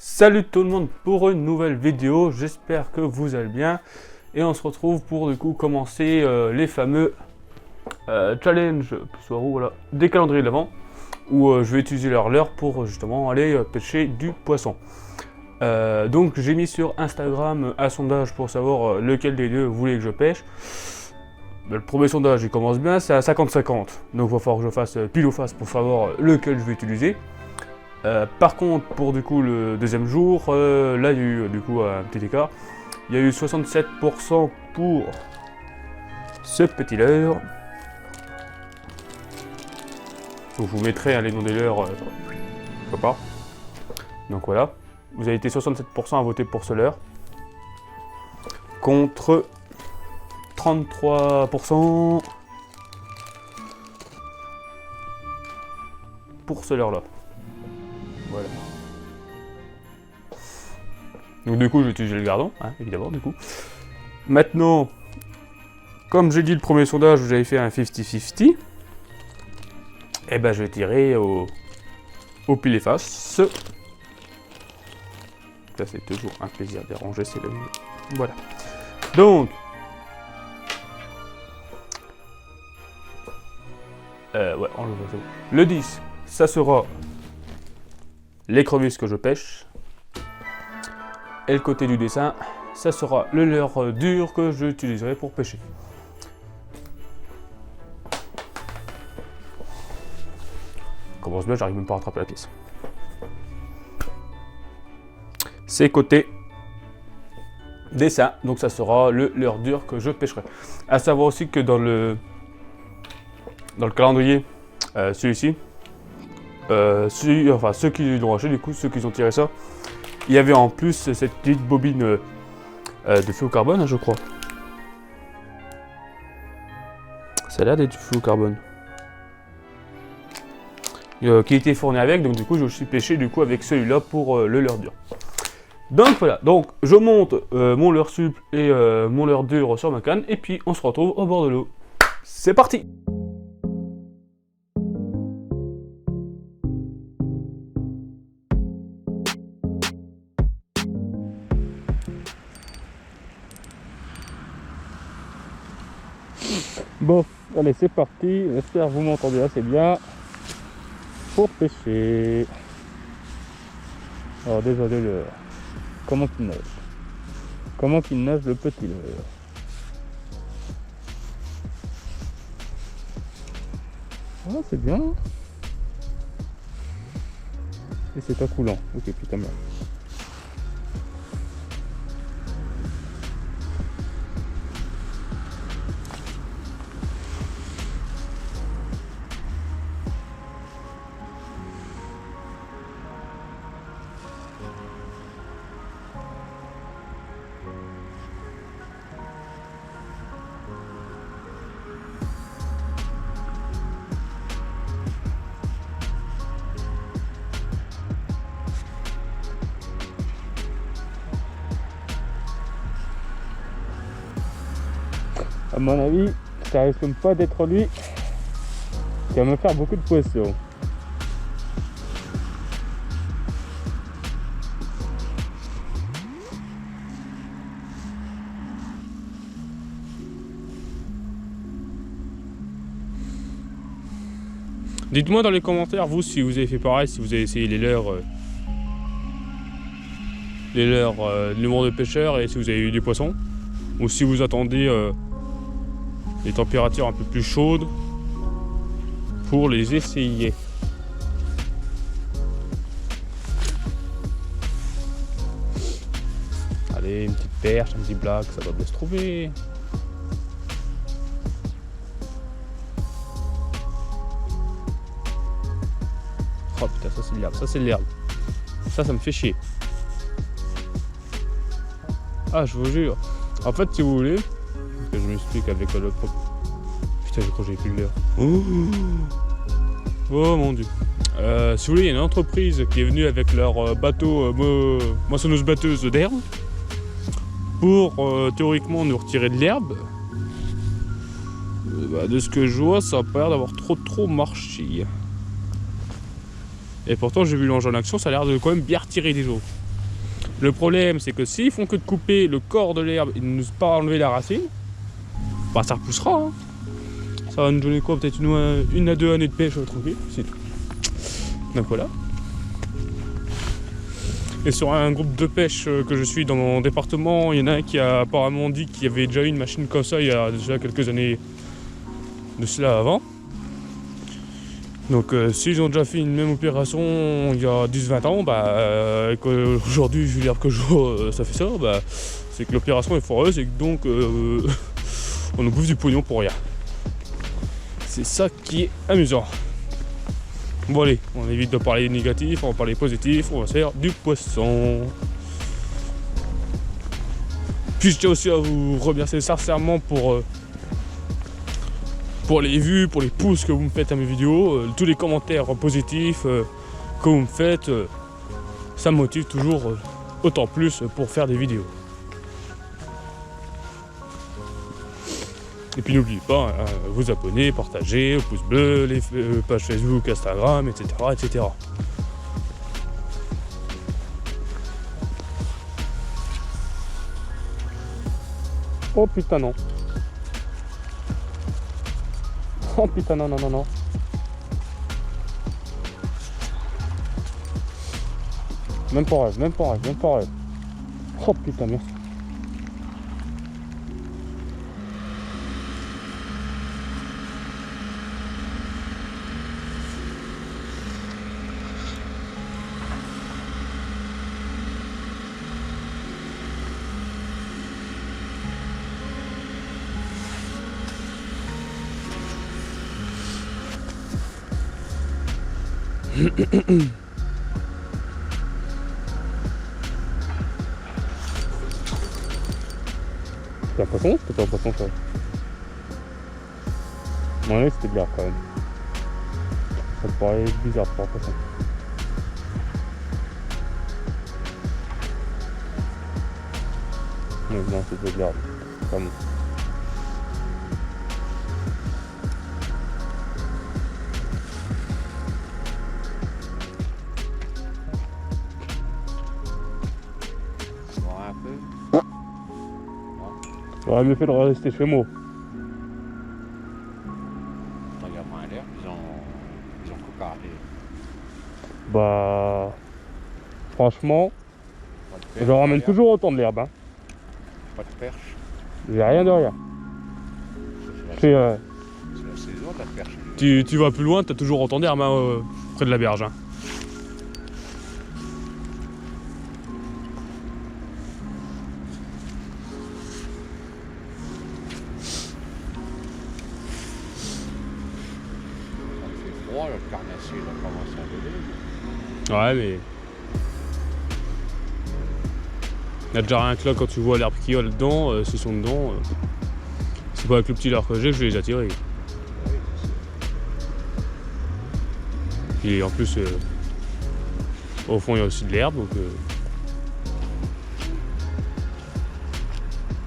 Salut tout le monde pour une nouvelle vidéo, j'espère que vous allez bien et on se retrouve pour du coup commencer les fameux challenges voilà, des calendriers de l'Avent où je vais utiliser leur leurre pour justement aller pêcher du poisson. Donc j'ai mis sur Instagram un sondage pour savoir lequel des deux vous voulez que je pêche. Le premier sondage il commence bien, c'est à 50-50, donc il va falloir que je fasse pile ou face pour savoir lequel je vais utiliser. Par contre, pour du coup le deuxième jour, là il y a eu du coup un petit écart. Il y a eu 67% pour ce petit leurre. Donc je vous mettrai les noms des leurres, pourquoi pas. Donc voilà, vous avez été 67% à voter pour ce leurre. Contre 33% pour ce leurre là. Voilà. Donc du coup, j'ai utilisé le gardon, hein, évidemment, du coup. Maintenant, comme j'ai dit le premier sondage, vous avez fait un 50-50. Et ben, je vais tirer au pile et face. Ça, c'est toujours un plaisir de ranger, c'est le mieux. Voilà. Donc, ouais, on le voit, c'est bon. Le 10, ça sera l'écrevisse que je pêche. Et le côté du dessin, ça sera le leurre dur que j'utiliserai pour pêcher. Commence bien, j'arrive même pas à rattraper la pièce. C'est côté dessin, donc ça sera le leurre dur que je pêcherai. À savoir aussi que dans le calendrier, celui-ci, ceux qui l'ont acheté, du coup, ceux qui ont tiré ça, il y avait en plus cette petite bobine de feu au carbone, hein, je crois. Ça a l'air d'être du feu au carbone. Qui était fourni avec, donc du coup je suis pêché du coup avec celui-là pour le leurre dur. Donc voilà, donc je monte mon leurre souple et mon leurre dur sur ma canne, et puis on se retrouve au bord de l'eau. C'est parti! Bon, allez, c'est parti. J'espère que vous m'entendez assez bien pour pêcher. Alors déjà le leurre. Comment qu'il nage? Comment qu'il nage le petit leurre? Ah, c'est bien. Et c'est pas coulant. Ok, putain merde. À mon avis, ça risque pas d'être lui qui va me faire beaucoup de poissons. Dites-moi dans les commentaires, vous, si vous avez fait pareil, si vous avez essayé les leurres de l'humour de pêcheur, et si vous avez eu des poissons, ou si vous attendez des températures un peu plus chaudes pour les essayer. Allez, une petite perche, un petit black, ça doit bien se trouver. Oh putain, ça c'est de l'herbe, ça c'est de l'herbe. Ça me fait chier. Ah, je vous jure. En fait, si vous voulez, que je m'explique avec le propre. Putain, je crois que j'ai plus l'heure. Oh mon dieu. Si vous voulez, il y a une entreprise qui est venue avec leur bateau moissonneuse-batteuse d'herbe pour théoriquement nous retirer de l'herbe. De ce que je vois, ça a pas l'air d'avoir trop marché. Et pourtant, j'ai vu l'engin en action, ça a l'air de quand même bien retirer des eaux. Le problème, c'est que s'ils font que de couper le corps de l'herbe et de ne pas enlever la racine, bah ça repoussera. Hein. Ça va nous donner quoi? Peut-être une à 2 années de pêche tranquille, c'est tout. Donc voilà. Et sur un groupe de pêche que je suis dans mon département, il y en a un qui a apparemment dit qu'il y avait déjà eu une machine comme ça il y a déjà quelques années de cela avant. Donc s'ils ont déjà fait une même opération il y a 10-20 ans, bah, qu'aujourd'hui vu l'herbe que je vois, ça fait ça, bah, c'est que l'opération est foireuse et que donc on nous bouffe du pognon pour rien. C'est ça qui est amusant. Bon allez, on évite de parler négatif, on va parler positif, on va faire du poisson. Puis je tiens aussi à vous remercier sincèrement pour les vues, pour les pouces que vous me faites à mes vidéos, tous les commentaires positifs que vous me faites, ça me motive toujours autant plus pour faire des vidéos. Et puis n'oubliez pas, vous abonner, partager, pouce bleu, les pages Facebook, Instagram, etc. etc. Oh putain non. Oh putain non non non non. Même pas rêve, même pas rêve, même pas rêve. Oh putain merci. C'était un poisson ou c'était pas un poisson ça? Ouais, c'était de l'air quand même. Ça me paraît bizarre pour un poisson. Non, c'était de l'herbe. Comme... J'aurais mieux fait de rester chez moi. Regarde moins l'air, ils ont cocarté. Bah... Franchement, je ramène toujours autant de l'herbe. Hein. Pas de perche. J'ai rien de rien. C'est la saison de la perche. Tu vas plus loin, t'as toujours autant d'herbe hein, près de la berge. Hein. Le carnassier il a commencé à donner. Ouais mais... Il y a déjà rien que là quand tu vois l'herbe qu'il y a là-dedans, s'ils sont dedans, c'est pas avec le petit leurre que j'ai que je vais les attirer. Et en plus, au fond il y a aussi de l'herbe donc...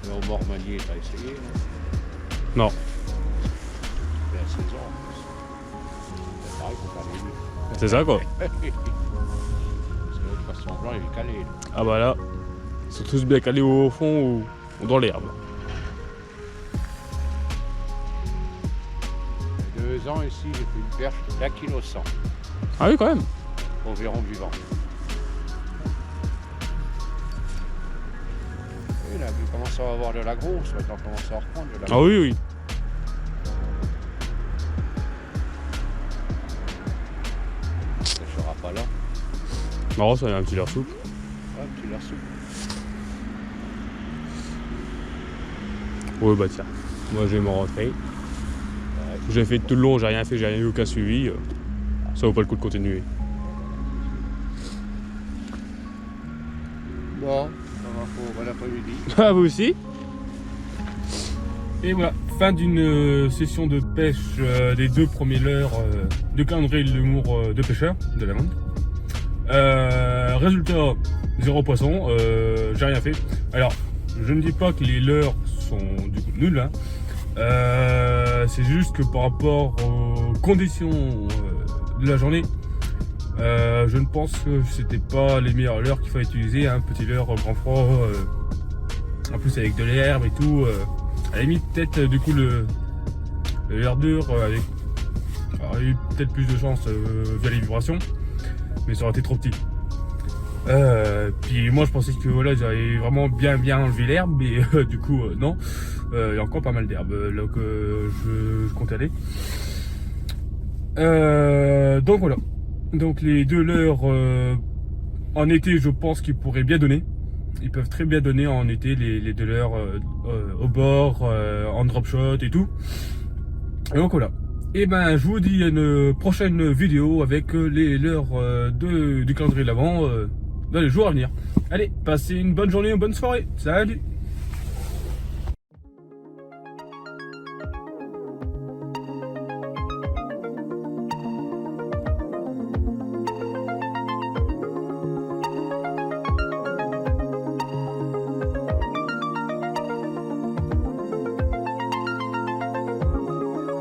Mais au Mormanier, t'as essayé Non. C'est la saison en plus. C'est pareil pour faire les nuits. C'est ça quoi. Parce que l'autre poisson blanc il est calé. Là. Ah bah là, ils sont tous bien calés au fond ou dans l'herbe. Il y a 2 ans ici, j'ai fait une perche d'1,1 kg. Ah oui quand même. Au verron vivant. Et là, vu comment ça va avoir de la grosse, ça va commencer à reprendre de la grosse. Ah oui oui. Ça ne sera pas là. Non, ça y a un petit leurre souple. Ah, un petit leurre souple. Ouais bah tiens, moi je vais m'en rentrer. Ouais. J'ai fait tout le long, j'ai rien fait, j'ai rien eu aucun suivi. Ça vaut pas le coup de continuer. Bon, bon après-midi. Ah vous aussi. Et voilà, fin d'une session de pêche des 2 premiers leurres de calendrier de l'humour de pêcheur de la Mande. Résultat, 0 poisson, j'ai rien fait. Alors, je ne dis pas que les leurres sont du coup nuls, hein. C'est juste que par rapport aux conditions de la journée, Je ne pense que c'était pas les meilleurs leurres qu'il fallait utiliser, hein, petit leurre grand froid, en plus avec de l'herbe et tout. À la limite, peut-être du coup le leurre dur aurait eu peut-être plus de chance via les vibrations, mais ça aurait été trop petit. Puis moi je pensais que voilà, j'avais vraiment bien enlevé l'herbe, mais du coup non, il y a encore pas mal d'herbe là que je compte aller. Donc voilà, donc les deux leurres en été, je pense qu'ils pourraient bien donner. Ils peuvent très bien donner en été les deux leurres au bord, en drop shot et tout. Et donc voilà. Et ben je vous dis à une prochaine vidéo avec les leurres du calendrier de l'Avent dans les jours à venir. Allez, passez une bonne journée, une bonne soirée. Salut!